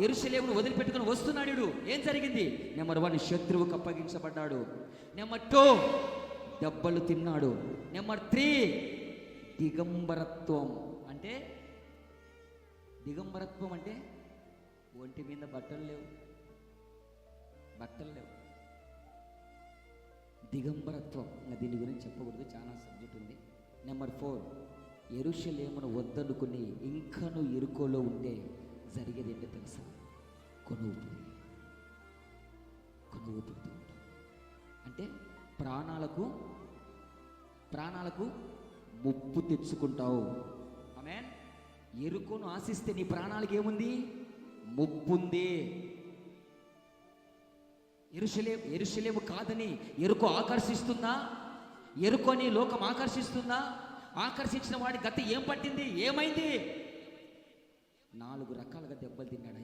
యెరూషలేమును వదిలిపెట్టుకుని వస్తున్నాడు. ఏం జరిగింది? నెంబర్ 1 శత్రువుకు అప్పగించబడ్డాడు. నెంబర్ 2 దెబ్బలు తిన్నాడు. నెంబర్ 3 దిగంబరత్వం. అంటే దిగంబరత్వం అంటే ఒంటి మీద బట్టలు లేవు. దిగంబరత్వం. ఇంకా దీని గురించి చెప్పకూడదు, చాలా సబ్జెక్ట్ ఉంది. నెంబర్ 4 యెరూషలేమును వద్దనుకుని ఇంకను ఎరుకోలో ఉంటే జరిగేది ఏంటో తెలుసా? కొనువుతుంది. అంటే ప్రాణాలకు ముప్పు తెచ్చుకుంటావు. ఆమేన్. ఎరుకోను ఆశిస్తే నీ ప్రాణాలకు ఏముంది? ముప్పుంది. యెరూషలేము కాదని ఎరుకో ఆకర్షిస్తుందా? ఎరుకోని లోకం ఆకర్షిస్తుందా? ఆకర్షించిన వాడి గత ఏం పట్టింది? ఏమైంది? 4 రకాలుగా దెబ్బలు తిన్నాడు.